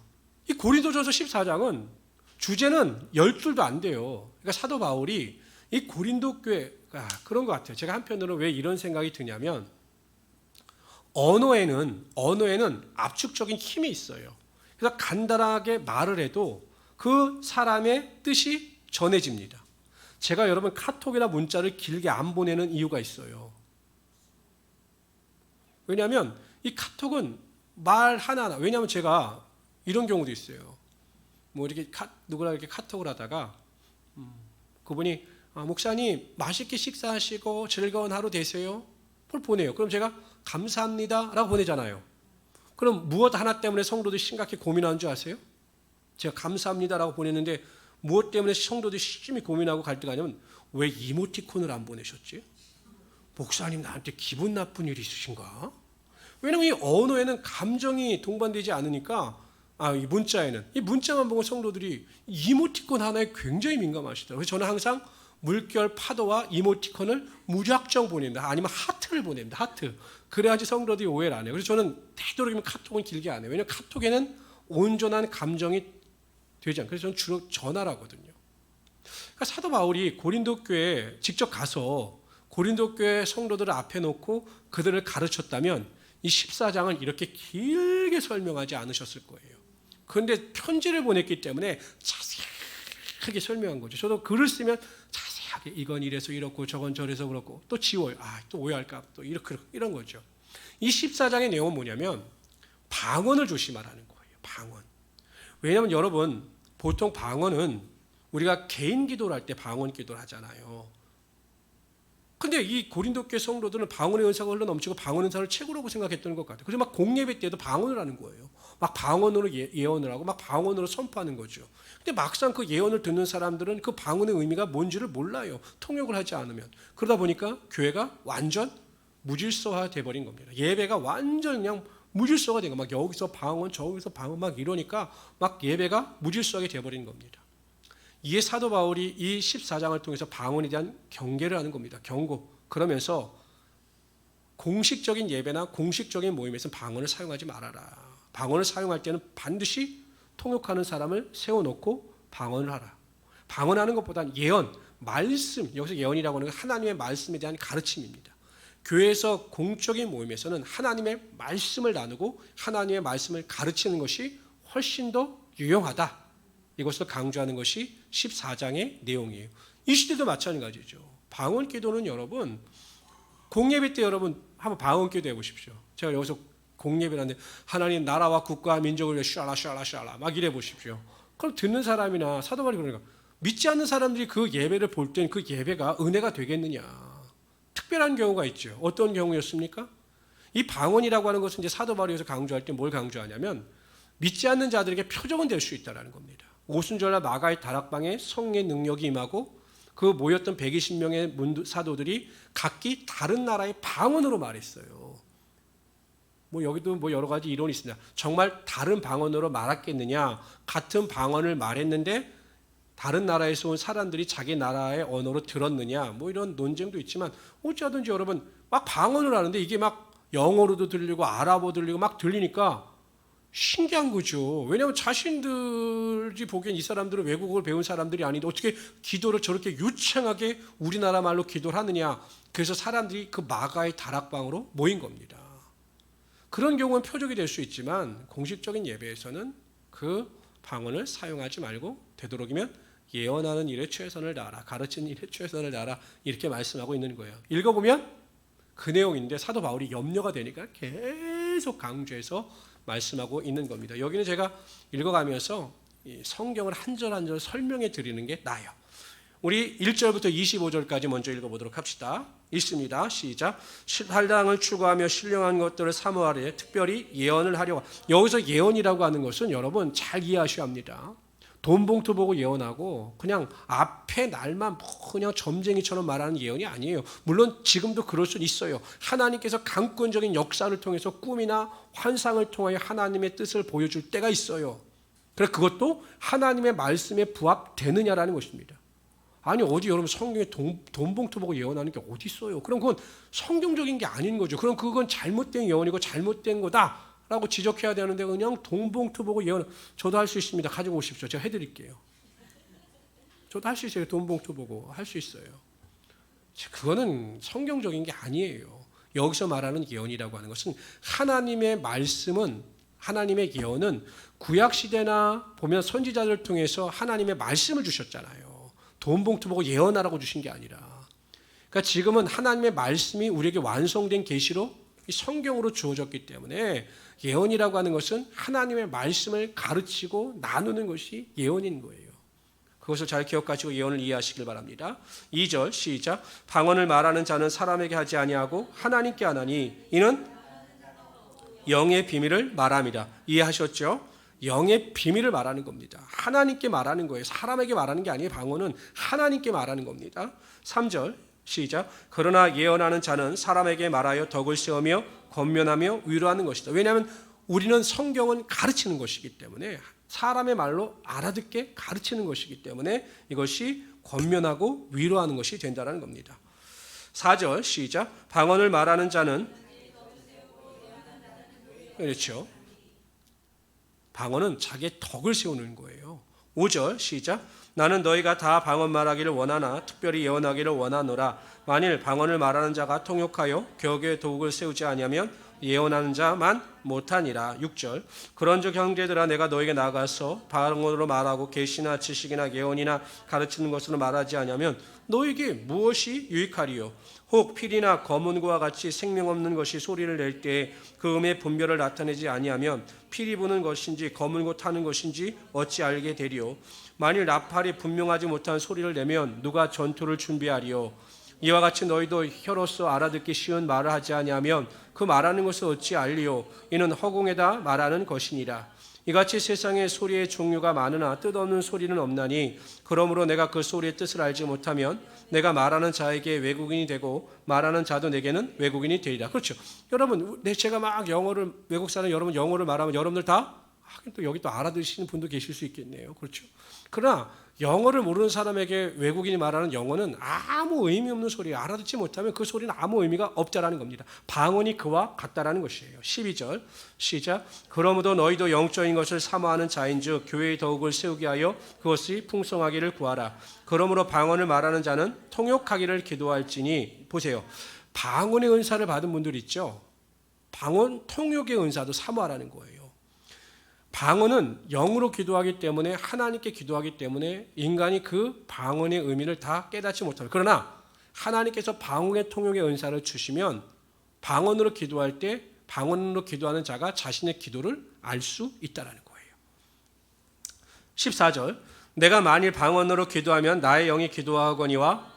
이 고린도전서 14장은 주제는 10줄도 안 돼요. 그러니까 사도 바울이 이 고린도 교회가 그런 것 같아요. 제가 한편으로 왜 이런 생각이 드냐면 언어에는 압축적인 힘이 있어요. 그래서 간단하게 말을 해도 그 사람의 뜻이 전해집니다. 제가 여러분 카톡이나 문자를 길게 안 보내는 이유가 있어요. 왜냐하면 이 카톡은 말 하나하나, 왜냐하면 제가 이런 경우도 있어요. 뭐 이렇게 누구랑 이렇게 카톡을 하다가 그분이 목사님 맛있게 식사하시고 즐거운 하루 되세요. 그걸 보내요. 그럼 제가 감사합니다라고 보내잖아요. 그럼 무엇 하나 때문에 성도들이 심각히 고민하는 줄 아세요? 제가 감사합니다라고 보냈는데 무엇 때문에 성도들이 심히 고민하고 갈등하냐면 왜 이모티콘을 안 보내셨지? 목사님 나한테 기분 나쁜 일이 있으신가? 왜냐면 이 언어에는 감정이 동반되지 않으니까 이 문자에는 이 문자만 보고 성도들이 이모티콘 하나에 굉장히 민감하시더라고요. 그래서 저는 항상 물결 파도와 이모티콘을 무작정 보냅니다. 아니면 하트를 보냅니다. 하트. 그래야지 성도들이 오해를 안 해요. 그래서 저는 되도록이면 카톡은 길게 안 해요. 왜냐하면 카톡에는 온전한 감정이 되지 않아요. 그래서 저는 주로 전화를 하거든요. 그러니까 사도 바울이 고린도 교회에 직접 가서 고린도 교회 성도들을 앞에 놓고 그들을 가르쳤다면 이 14장을 이렇게 길게 설명하지 않으셨을 거예요. 그런데 편지를 보냈기 때문에 자세하게 설명한 거죠. 저도 글을 쓰면 자세하게 이건 이래서 이렇고 저건 저래서 그렇고 또 지워요. 또 오해할까 또 이런 거죠. 이 14장의 내용은 뭐냐면 방언을 조심하라는 거예요. 방언. 왜냐하면 여러분 보통 방언은 우리가 개인 기도를 할 때 방언 기도를 하잖아요. 근데 이 고린도 교회 성도들은 방언의 은사가 흘러 넘치고 방언 은사를 최고라고 생각했던 것 같아요. 그래서 막 공예배 때도 방언을 하는 거예요. 막 방언으로 예언을 하고 막 방언으로 선포하는 거죠. 근데 막상 그 예언을 듣는 사람들은 그 방언의 의미가 뭔지를 몰라요. 통역을 하지 않으면. 그러다 보니까 교회가 완전 무질서화 돼버린 겁니다. 예배가 완전 그냥 무질서가 된 거. 막 여기서 방언 저기서 방언 막 이러니까 막 예배가 무질서하게 돼버린 겁니다. 이에 사도 바울이 이 14장을 통해서 방언에 대한 경계를 하는 겁니다. 경고. 그러면서 공식적인 예배나 공식적인 모임에서 방언을 사용하지 말아라. 방언을 사용할 때는 반드시 통역하는 사람을 세워놓고 방언을 하라. 방언하는 것보다는 예언, 말씀, 여기서 예언이라고 하는 건 하나님의 말씀에 대한 가르침입니다. 교회에서 공적인 모임에서는 하나님의 말씀을 나누고 하나님의 말씀을 가르치는 것이 훨씬 더 유용하다. 이것을 강조하는 것이 14장의 내용이에요. 이 시대도 마찬가지죠. 방언 기도는 여러분 공예배 때 여러분 한번 방언 기도 해보십시오. 제가 여기서 공예배를 하는데 하나님 나라와 국가와 민족을 위해 샤라 막 이래 보십시오. 그럼 듣는 사람이나 사도 바울이 그러니까 믿지 않는 사람들이 그 예배를 볼 땐 그 예배가 은혜가 되겠느냐. 특별한 경우가 있죠. 어떤 경우였습니까? 이 방언이라고 하는 것은 이제 사도 바울이 여기서 강조할 때 뭘 강조하냐면 믿지 않는 자들에게 표적은 될 수 있다는 겁니다. 오순절날 마가의 다락방에 성의 능력이 임하고 그 모였던 120명의 사도들이 각기 다른 나라의 방언으로 말했어요. 뭐 여기도 뭐 여러 가지 이론이 있습니다. 정말 다른 방언으로 말했겠느냐? 같은 방언을 말했는데 다른 나라에서 온 사람들이 자기 나라의 언어로 들었느냐? 뭐 이런 논쟁도 있지만 어찌하든지 여러분 막 방언을 하는데 이게 막 영어로도 들리고 아랍어 들리고 막 들리니까 신기한 거죠. 왜냐하면 자신들이 보기엔 이 사람들은 외국어를 배운 사람들이 아닌데 어떻게 기도를 저렇게 유창하게 우리나라 말로 기도를 하느냐. 그래서 사람들이 그 마가의 다락방으로 모인 겁니다. 그런 경우는 표적이 될 수 있지만 공식적인 예배에서는 그 방언을 사용하지 말고 되도록이면 예언하는 일에 최선을 다하라. 가르치는 일에 최선을 다하라. 이렇게 말씀하고 있는 거예요. 읽어보면 그 내용인데 사도 바울이 염려가 되니까 계속 강조해서 말씀하고 있는 겁니다. 여기는 제가 읽어가면서 성경을 한 절 한 절 설명해 드리는 게 나아요. 우리 1절부터 25절까지 먼저 읽어보도록 합시다. 읽습니다. 시작. 할당을 추구하며 신령한 것들을 사모하되 특별히 예언을 하려고. 여기서 예언이라고 하는 것은 여러분 잘 이해하셔야 합니다. 돈 봉투 보고 예언하고 그냥 앞에 날만 그냥 점쟁이처럼 말하는 예언이 아니에요. 물론 지금도 그럴 수는 있어요. 하나님께서 강권적인 역사를 통해서 꿈이나 환상을 통하여 하나님의 뜻을 보여줄 때가 있어요. 그래서 그것도 하나님의 말씀에 부합되느냐라는 것입니다. 아니 어디 여러분 성경에 돈 봉투 보고 예언하는 게 어디 있어요? 그럼 그건 성경적인 게 아닌 거죠. 그럼 그건 잘못된 예언이고 잘못된 거다. 라고 지적해야 되는데 그냥 돈 봉투 보고 예언. 저도 할 수 있습니다. 가지고 오십시오. 제가 해드릴게요. 저도 할 수 있어요. 돈 봉투 보고 할 수 있어요. 그거는 성경적인 게 아니에요. 여기서 말하는 예언이라고 하는 것은 하나님의 말씀은 하나님의 예언은 구약시대나 보면 선지자들을 통해서 하나님의 말씀을 주셨잖아요. 돈 봉투 보고 예언하라고 주신 게 아니라. 그러니까 지금은 하나님의 말씀이 우리에게 완성된 계시로 이 성경으로 주어졌기 때문에 예언이라고 하는 것은 하나님의 말씀을 가르치고 나누는 것이 예언인 거예요. 그것을 잘 기억하시고 예언을 이해하시길 바랍니다. 2절 시작. 방언을 말하는 자는 사람에게 하지 아니하고 하나님께 하나니 이는 영의 비밀을 말함이라. 이해하셨죠? 영의 비밀을 말하는 겁니다. 하나님께 말하는 거예요. 사람에게 말하는 게 아니에요. 방언은 하나님께 말하는 겁니다. 3절 시작. 그러나 예언하는 자는 사람에게 말하여 덕을 세우며 권면하며 위로하는 것이다. 왜냐하면 우리는 성경은 가르치는 것이기 때문에, 사람의 말로 알아듣게 가르치는 것이기 때문에 이것이 권면하고 위로하는 것이 된다는 겁니다. 4절 시작. 방언을 말하는 자는, 그렇죠, 방언은 자기의 덕을 세우는 거예요. 5절 시작. 나는 너희가 다 방언 말하기를 원하나 특별히 예언하기를 원하노라. 만일 방언을 말하는 자가 통역하여 격의 도구를 세우지 아니하면 예언하는 자만 못하니라. 6절 그런즉 형제들아 내가 너에게 나가서 방언으로 말하고 계시나 지식이나 예언이나 가르치는 것으로 말하지 아니하면 너에게 무엇이 유익하리요? 혹 필이나 검은고와 같이 생명 없는 것이 소리를 낼 때에 그 음의 분별을 나타내지 아니하면 필이 부는 것인지 검은고 타는 것인지 어찌 알게 되리요? 만일 나팔이 분명하지 못한 소리를 내면 누가 전투를 준비하리요? 이와 같이 너희도 혀로서 알아듣기 쉬운 말을 하지 아니하면 그 말하는 것을 어찌 알리요? 이는 허공에다 말하는 것이니라. 이같이 세상에 소리의 종류가 많으나 뜻없는 소리는 없나니 그러므로 내가 그 소리의 뜻을 알지 못하면 내가 말하는 자에게 외국인이 되고 말하는 자도 내게는 외국인이 되리라. 그렇죠. 여러분, 제가 막 영어를, 외국 사람 여러분 영어를 말하면 여러분들 다 하긴 또 여기 또 알아듣시는 분도 계실 수 있겠네요. 그렇죠. 그러나 영어를 모르는 사람에게 외국인이 말하는 영어는 아무 의미 없는 소리예요. 알아듣지 못하면 그 소리는 아무 의미가 없다라는 겁니다. 방언이 그와 같다라는 것이에요. 12절 시작. 그러므로 너희도 영적인 것을 사모하는 자인즉 교회의 덕을 세우게 하여 그것이 풍성하기를 구하라. 그러므로 방언을 말하는 자는 통역하기를 기도할지니. 보세요. 방언의 은사를 받은 분들 있죠. 방언 통역의 은사도 사모하라는 거예요. 방언은 영으로 기도하기 때문에, 하나님께 기도하기 때문에 인간이 그 방언의 의미를 다 깨닫지 못합니다. 그러나 하나님께서 방언의 통역의 은사를 주시면 방언으로 기도할 때 방언으로 기도하는 자가 자신의 기도를 알 수 있다는 거예요. 14절 내가 만일 방언으로 기도하면 나의 영이 기도하거니와.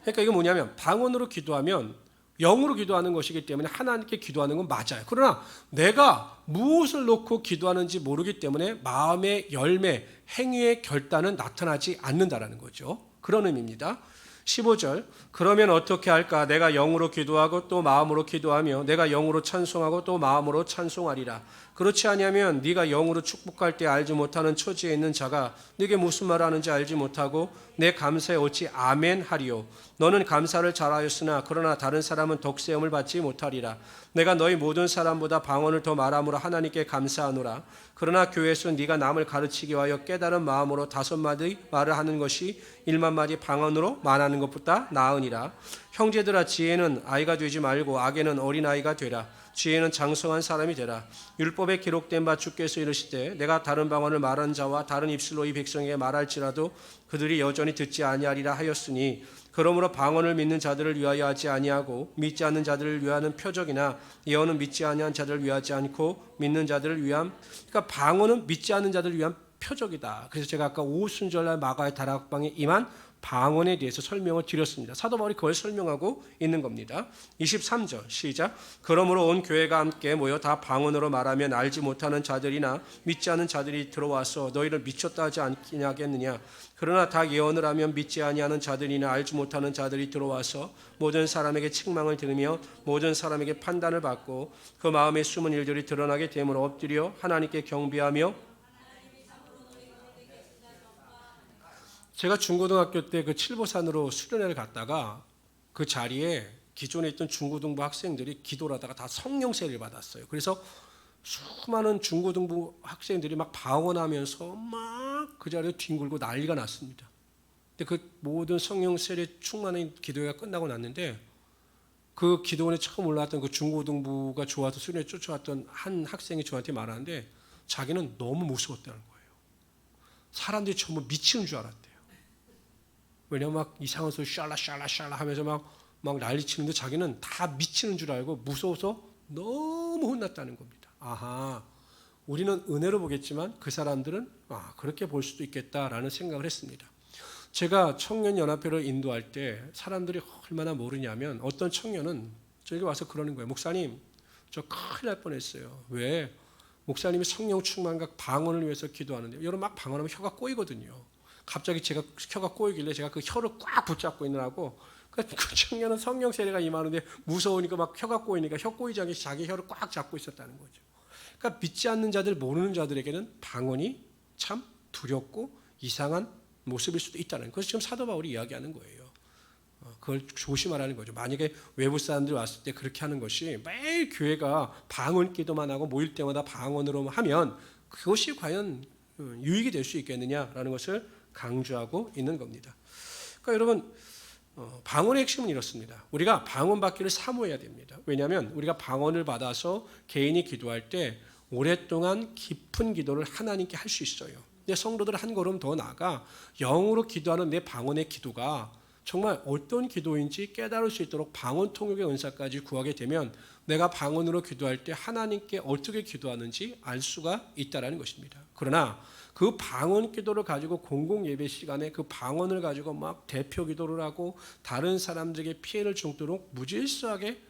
그러니까 이게 뭐냐면 방언으로 기도하면 영으로 기도하는 것이기 때문에 하나님께 기도하는 건 맞아요. 그러나 내가 무엇을 놓고 기도하는지 모르기 때문에 마음의 열매, 행위의 결단은 나타나지 않는다라는 거죠. 그런 의미입니다. 15절 그러면 어떻게 할까? 내가 영으로 기도하고 또 마음으로 기도하며 내가 영으로 찬송하고 또 마음으로 찬송하리라. 그렇지 아니하면 네가 영으로 축복할 때 알지 못하는 처지에 있는 자가 네게 무슨 말을 하는지 알지 못하고 내 감사에 어찌 아멘 하리요? 너는 감사를 잘하였으나 그러나 다른 사람은 덕세움을 받지 못하리라. 내가 너희 모든 사람보다 방언을 더 말함으로 하나님께 감사하노라. 그러나 교회에서 네가 남을 가르치기 위하여 깨달은 마음으로 5마디 말을 하는 것이 1만마디 방언으로 말하는 것보다 나으니라. 형제들아 지혜는 아이가 되지 말고 악에는 어린아이가 되라. 지혜는 장성한 사람이 되라. 율법에 기록된 바 주께서 이르시되 내가 다른 방언을 말하는 자와 다른 입술로 이 백성에게 말할지라도 그들이 여전히 듣지 아니하리라 하였으니 그러므로 방언을 믿는 자들을 위하여 하지 아니하고 믿지 않는 자들을 위하는 표적이나 예언은 믿지 아니한 자들을 위하지 않고 믿는 자들을 위함. 그러니까 방언은 믿지 않는 자들을 위한 표적이다. 그래서 제가 아까 오순절날 마가의 다락방에 임한 방언에 대해서 설명을 드렸습니다. 사도 바울이 그걸 설명하고 있는 겁니다. 23절 시작. 그러므로 온 교회가 함께 모여 다 방언으로 말하면 알지 못하는 자들이나 믿지 않는 자들이 들어와서 너희를 미쳤다 하지 않겠느냐. 그러나 다 예언을 하면 믿지 아니하는 자들이나 알지 못하는 자들이 들어와서 모든 사람에게 책망을 들으며 모든 사람에게 판단을 받고 그 마음에 숨은 일들이 드러나게 되므로 엎드려 하나님께 경배하며. 제가 중고등학교 때 그 칠보산으로 수련회를 갔다가 그 자리에 기존에 있던 중고등부 학생들이 기도를 하다가 다 성령 세례를 받았어요. 그래서 수많은 중고등부 학생들이 막 방언하면서 막 그 자리에 뒹굴고 난리가 났습니다. 근데 그 모든 성령 세례 충만한 기도회가 끝나고 났는데 그 기도원에 처음 올라왔던 그 중고등부가 좋아서 수련회 쫓아왔던 한 학생이 저한테 말하는데 자기는 너무 무서웠다는 거예요. 사람들이 전부 미치는 줄 알았대요. 왜냐면 막 이상한 소리 샬라 하면서 막 막 난리치는데 자기는 다 미치는 줄 알고 무서워서 너무 혼났다는 겁니다. 아하, 우리는 은혜로 보겠지만 그 사람들은 그렇게 볼 수도 있겠다라는 생각을 했습니다. 제가 청년연합회를 인도할 때 사람들이 얼마나 모르냐면 어떤 청년은 저에게 와서 그러는 거예요. 목사님, 저 큰일 날 뻔했어요. 왜? 목사님이 성령 충만과 방언을 위해서 기도하는데 여러분 막 방언하면 혀가 꼬이거든요. 갑자기 제가 혀가 꼬이길래 제가 그 혀를 꽉 붙잡고 있느라고 그 청년은 성령 세례가 임하는데 무서우니까 막 혀가 꼬이니까 혀 꼬이지 않게 자기 혀를 꽉 잡고 있었다는 거죠. 그러니까 믿지 않는 자들, 모르는 자들에게는 방언이 참 두렵고 이상한 모습일 수도 있다는 거예요. 그래서 지금 사도 바울이 이야기하는 거예요. 그걸 조심하라는 거죠. 만약에 외부 사람들이 왔을 때 그렇게 하는 것이 매일 교회가 방언 기도만 하고 모일 때마다 방언으로 하면 그것이 과연 유익이 될 수 있겠느냐라는 것을 강조하고 있는 겁니다. 그러니까 여러분, 방언의 핵심은 이렇습니다. 우리가 방언 받기를 사모해야 됩니다. 왜냐하면 우리가 방언을 받아서 개인이 기도할 때 오랫동안 깊은 기도를 하나님께 할 수 있어요. 근데 성도들 한 걸음 더 나아가 영으로 기도하는 내 방언의 기도가 정말 어떤 기도인지 깨달을 수 있도록 방언 통역의 은사까지 구하게 되면 내가 방언으로 기도할 때 하나님께 어떻게 기도하는지 알 수가 있다는 것입니다. 그러나 그 방언 기도를 가지고 공공 예배 시간에 그 방언을 가지고 막 대표 기도를 하고 다른 사람들에게 피해를 주도록 무질서하게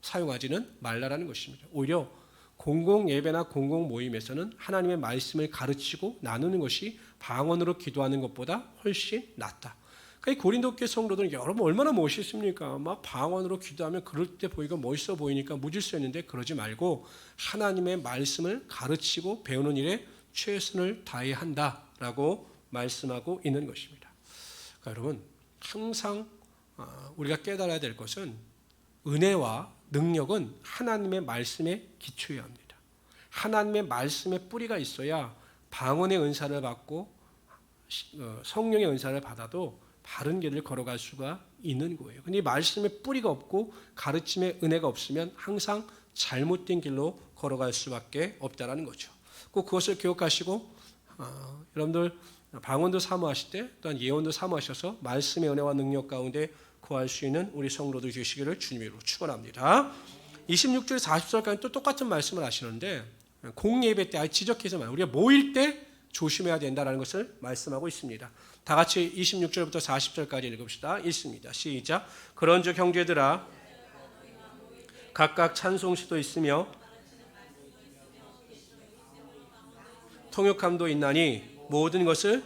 사용하지는 말라라는 것입니다. 오히려 공공 예배나 공공 모임에서는 하나님의 말씀을 가르치고 나누는 것이 방언으로 기도하는 것보다 훨씬 낫다. 그러니까 고린도교회 성도들은 여러분 얼마나 멋있습니까? 막 방언으로 기도하면 그럴 때 보이고 멋있어 보이니까 무질서했는데 그러지 말고 하나님의 말씀을 가르치고 배우는 일에 최선을 다해야 한다라고 말씀하고 있는 것입니다. 그러니까 여러분 항상 우리가 깨달아야 될 것은 은혜와 능력은 하나님의 말씀에 기초해야 합니다. 하나님의 말씀에 뿌리가 있어야 방언의 은사를 받고 성령의 은사를 받아도 바른 길을 걸어갈 수가 있는 거예요. 근데 이 말씀에 뿌리가 없고 가르침의 은혜가 없으면 항상 잘못된 길로 걸어갈 수밖에 없다라는 거죠. 꼭 그것을 기억하시고 여러분들 방언도 사모하실 때 또한 예언도 사모하셔서 말씀의 은혜와 능력 가운데 구할 수 있는 우리 성도들 되시기를 주님으로 축원합니다. 26절 40절까지 또 똑같은 말씀을 하시는데 공예배 때 지적해서만 우리가 모일 때 조심해야 된다는 것을 말씀하고 있습니다. 다 같이 26절부터 40절까지 읽읍시다. 읽습니다. 시작. 그런즉 형제들아 각각 찬송시도 있으며 통역함도 있나니 모든 것을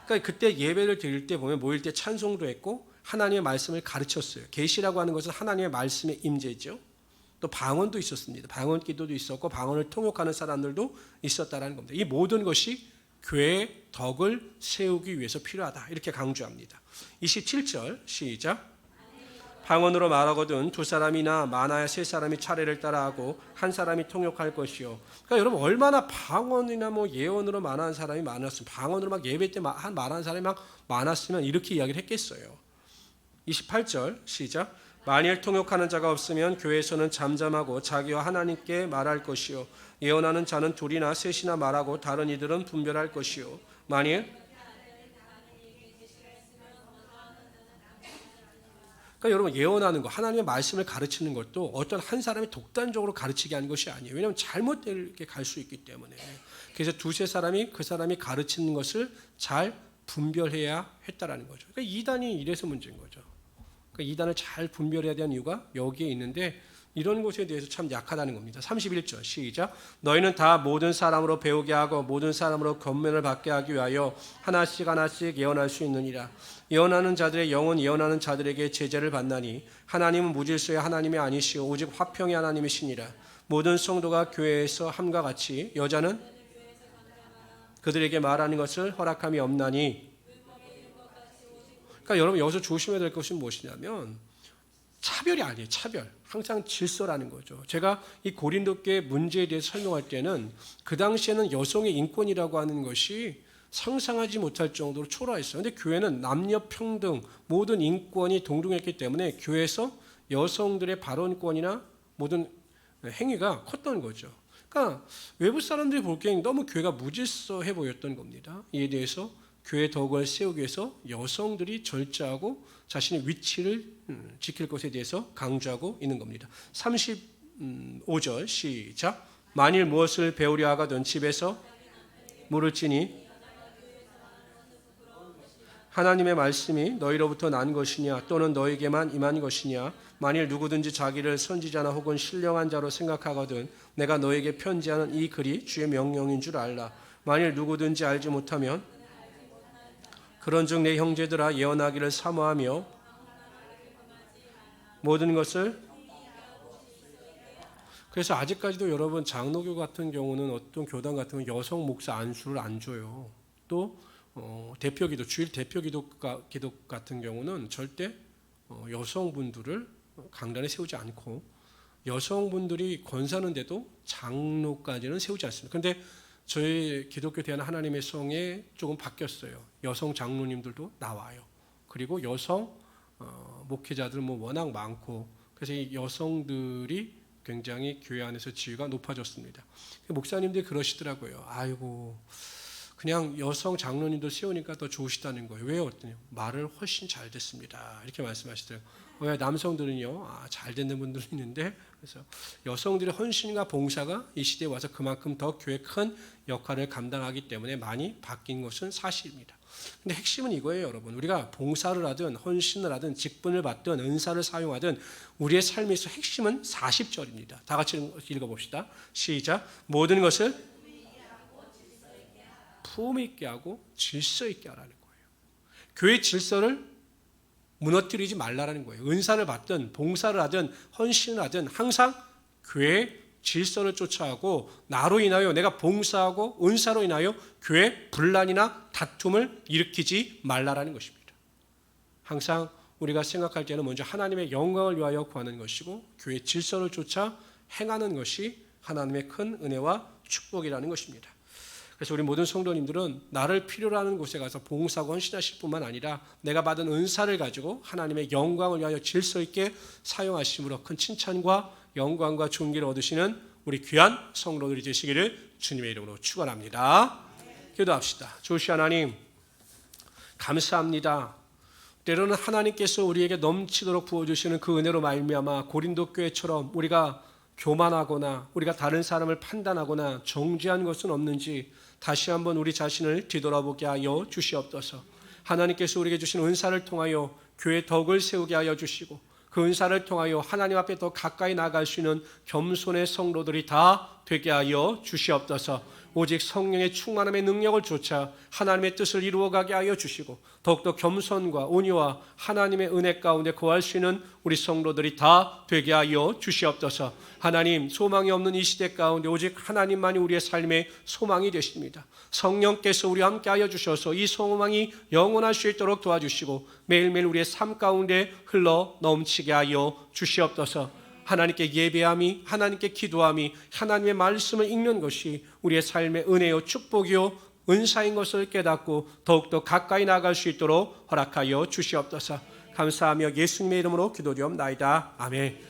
그러니까 그때 예배를 드릴 때 보면 모일 때 찬송도 했고 하나님의 말씀을 가르쳤어요. 계시라고 하는 것은 하나님의 말씀의 임재죠. 또 방언도 있었습니다. 방언 기도도 있었고 방언을 통역하는 사람들도 있었다라는 겁니다. 이 모든 것이 교회의 덕을 세우기 위해서 필요하다. 이렇게 강조합니다. 27절 시작. 방언으로 말하거든 두 사람이나 많아야 세 사람이 차례를 따라하고 한 사람이 통역할 것이요. 그러니까 여러분 얼마나 방언이나 뭐 예언으로 말하는 사람이 많았으면 방언으로 막 예배 때 말하는 사람이 막 많았으면 이렇게 이야기를 했겠어요. 28절 시작. 만일 통역하는 자가 없으면 교회에서는 잠잠하고 자기와 하나님께 말할 것이요 예언하는 자는 둘이나 셋이나 말하고 다른 이들은 분별할 것이요 만일 그러니까 여러분 예언하는 거 하나님의 말씀을 가르치는 것도 어떤 한 사람이 독단적으로 가르치게 하는 것이 아니에요. 왜냐하면 잘못되게 갈 수 있기 때문에. 그래서 두세 사람이 그 사람이 가르치는 것을 잘 분별해야 했다라는 거죠. 그러니까 이단이 이래서 문제인 거죠. 그러니까 이단을 잘 분별해야 되는 이유가 여기에 있는데 이런 것에 대해서 참 약하다는 겁니다. 31절 시작. 너희는 다 모든 사람으로 배우게 하고 모든 사람으로 권면을 받게 하기 위하여 하나씩 하나씩 예언할 수 있느니라. 예언하는 자들의 영은 예언하는 자들에게 제재를 받나니 하나님은 무질서의 하나님이 아니시오 오직 화평의 하나님이시니라. 모든 성도가 교회에서 함과 같이 여자는 그들에게 말하는 것을 허락함이 없나니. 그러니까 여러분 여기서 조심해야 될 것이 무엇이냐면 차별이 아니에요. 차별. 항상 질서라는 거죠. 제가 이 고린도교회 문제에 대해서 설명할 때는 그 당시에는 여성의 인권이라고 하는 것이 상상하지 못할 정도로 초라했어요. 그런데 교회는 남녀 평등 모든 인권이 동등했기 때문에 교회에서 여성들의 발언권이나 모든 행위가 컸던 거죠. 그러니까 외부 사람들이 보기엔 너무 교회가 무질서해 보였던 겁니다. 이에 대해서 교회 덕을 세우기 위해서 여성들이 절제하고 자신의 위치를 지킬 것에 대해서 강조하고 있는 겁니다. 35절 시작. 만일 무엇을 배우려 하거든 집에서 물을지니 하나님의 말씀이 너희로부터 난 것이냐 또는 너에게만 임한 것이냐. 만일 누구든지 자기를 선지자나 혹은 신령한 자로 생각하거든 내가 너에게 편지하는 이 글이 주의 명령인 줄 알라. 만일 누구든지 알지 못하면 그런즉 내 형제들아 예언하기를 사모하며 모든 것을. 그래서 아직까지도 여러분 장로교 같은 경우는 어떤 교단 같은 경우는 여성 목사 안수를 안 줘요. 또 대표기도 주일 대표기도 같은 경우는 절대 여성분들을 강단에 세우지 않고 여성분들이 권사는데도 장로까지는 세우지 않습니다. 그런데 저희 기독교 대한 하나님의 성에 조금 바뀌었어요. 여성 장로님들도 나와요. 그리고 여성 목회자들 뭐 워낙 많고 그래서 이 여성들이 굉장히 교회 안에서 지위가 높아졌습니다. 목사님들이 그러시더라고요. 아이고 그냥 여성 장로님들 세우니까 더 좋으시다는 거예요. 왜요? 말을 훨씬 잘 듣습니다. 이렇게 말씀하시더라고요. 왜 남성들은요 잘 듣는 분들이 있는데 그래서 여성들의 헌신과 봉사가 이 시대에 와서 그만큼 더 교회에 큰 역할을 감당하기 때문에 많이 바뀐 것은 사실입니다. 근데 핵심은 이거예요, 여러분. 우리가 봉사를 하든 헌신을 하든 직분을 받든 은사를 사용하든 우리의 삶에서 핵심은 40절입니다. 다 같이 읽어봅시다. 시작. 모든 것을 품 있게 하고 질서 있게 하라는 거예요. 교회 질서를 무너뜨리지 말라라는 거예요. 은사를 받든 봉사를 하든 헌신을 하든 항상 교회 질서를 쫓아가고 나로 인하여 내가 봉사하고 은사로 인하여 교회 분란이나 다툼을 일으키지 말라라는 것입니다. 항상 우리가 생각할 때는 먼저 하나님의 영광을 위하여 구하는 것이고 교회 질서를 쫓아 행하는 것이 하나님의 큰 은혜와 축복이라는 것입니다. 그래서 우리 모든 성도님들은 나를 필요로 하는 곳에 가서 봉사하고 헌신하실 뿐만 아니라 내가 받은 은사를 가지고 하나님의 영광을 위하여 질서 있게 사용하심으로 큰 칭찬과 영광과 존귀를 얻으시는 우리 귀한 성도들이 되시기를 주님의 이름으로 축원합니다. 기도합시다. 좋으신 하나님 감사합니다. 때로는 하나님께서 우리에게 넘치도록 부어주시는 그 은혜로 말미암아 고린도 교회처럼 우리가 교만하거나 우리가 다른 사람을 판단하거나 정죄한 것은 없는지 다시 한번 우리 자신을 뒤돌아보게 하여 주시옵소서. 하나님께서 우리에게 주신 은사를 통하여 교회 덕을 세우게 하여 주시고 그 은사를 통하여 하나님 앞에 더 가까이 나아갈 수 있는 겸손의 성도들이 다 되게 하여 주시옵소서. 오직 성령의 충만함의 능력을 쫓아 하나님의 뜻을 이루어가게 하여 주시고 더욱더 겸손과 온유와 하나님의 은혜 가운데 거할 수 있는 우리 성도들이 다 되게 하여 주시옵소서. 하나님 소망이 없는 이 시대 가운데 오직 하나님만이 우리의 삶의 소망이 되십니다. 성령께서 우리와 함께 하여 주셔서 이 소망이 영원할 수 있도록 도와주시고 매일매일 우리의 삶 가운데 흘러 넘치게 하여 주시옵소서. 하나님께 예배함이 하나님께 기도함이 하나님의 말씀을 읽는 것이 우리의 삶의 은혜요 축복이요 은사인 것을 깨닫고 더욱더 가까이 나아갈 수 있도록 허락하여 주시옵소서. 감사하며 예수님의 이름으로 기도드리옵나이다. 아멘.